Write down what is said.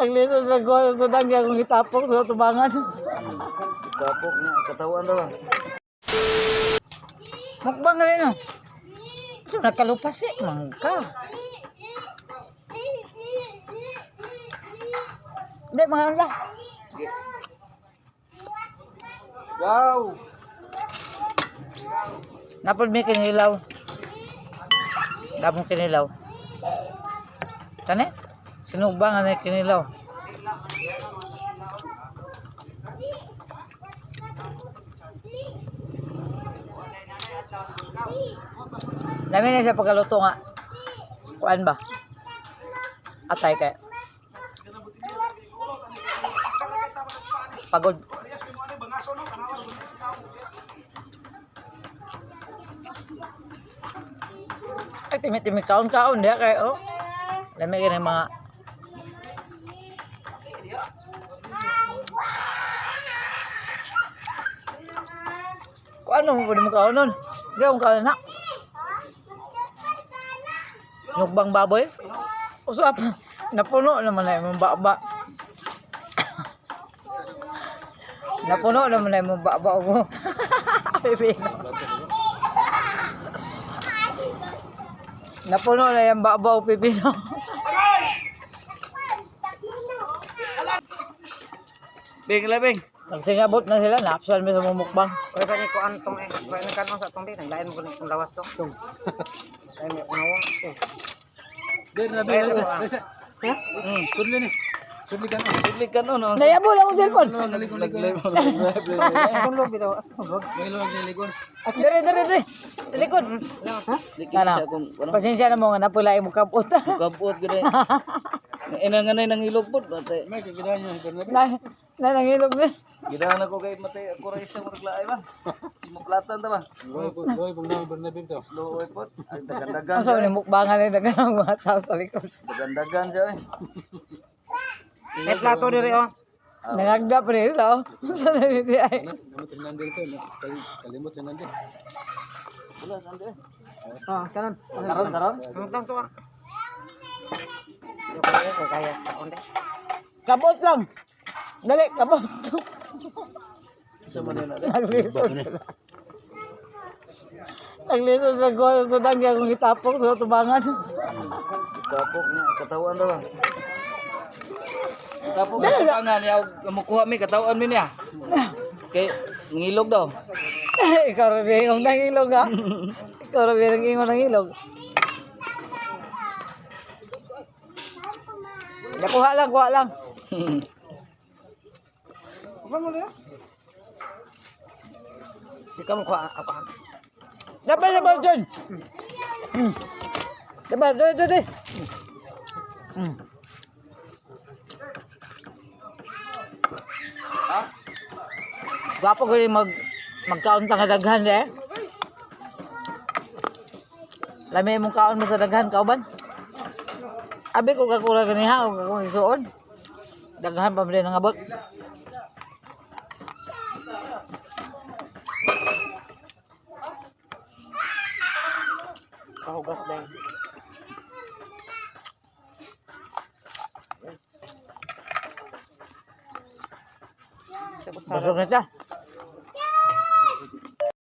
Nagliso sa goyo sa dagya kung itapok sa tubangan. Itapok niya, katawan daw. Mukbang rin no. So nakalupas eh, mangka. Hindi, mga anda. Wow! Napod may kinilaw. Napod kinilaw. Kani? Sinugba nga na kinilaw. Dami na siya pagkaluto nga. Kuan ba? Atay kaya. Pagod. Ay, timi-timi kaon-kaon dia kay oh. Dami ka ng mga kung ano mo pwede mo kaon nun? Hindi akong kaon na. Nugbang baboy? Usap. Napuno naman na yung baba. Napuno naman na yung baba ko. Napuno na yung baba o pipino. Bing, labing. Nagsingabot na sila, naapsal mo sa mumukbang. Kaya sa ko antong kaya na kanon sa tong di naglain mo kung lawas to. Ay may unawon. Din, labing. Resa. Ha? Tudli ni. Tudli ka no. Tudli ka no. Nayabol akong cellphone. Naglikon-likon. Kung lobi daw as ko wag. May luwag na likon. Dire. Likod. Ha? Kana. Pasensya na mo nga napula mo kapot. Kapot gede. Inanganay nang ilog pod bate. May kagidaan niya. Na nangilog na. Gidaan ako kay mate ako ra isa maglaay ba. Muklatan ta ba. Loy pag na Bernabim to. Loy pod. Ay dagandagan. Asa ni mukbangan ni dagang mga tao sa likod. Dagandagan siya eh. May plato diri oh. Nangagda pa rin sa sa naliti ay. Kalimot rin nandito to. Kalimot rin nandito. Wala sande. Ah, kanon. Karon. Tang to. Yo kaya sa onde. Kabot lang. Dali, kabot. Sa man na. Nagliso sa goyo sa dagya kung itapok sa tubangan. Itapok niya, katawan daw. Itapok niya nga niya makuha mi katawan mi niya. Kay ngilog daw. Ikaw rin yung nangilog ha. Ikaw rin yung nangilog. Kuha lang. Ba mo na? Di ka mo ko apa. Dapat dyan. Dapat, dali. Ha? Gwapo ko rin magkaon ka daghan eh. Lami mong kaon mo sa daghan, kauban? Abi ko kakulang ganiha o kakong isuon. Daghan pa mo rin ang abot. Kahugas dai. Busog na siya.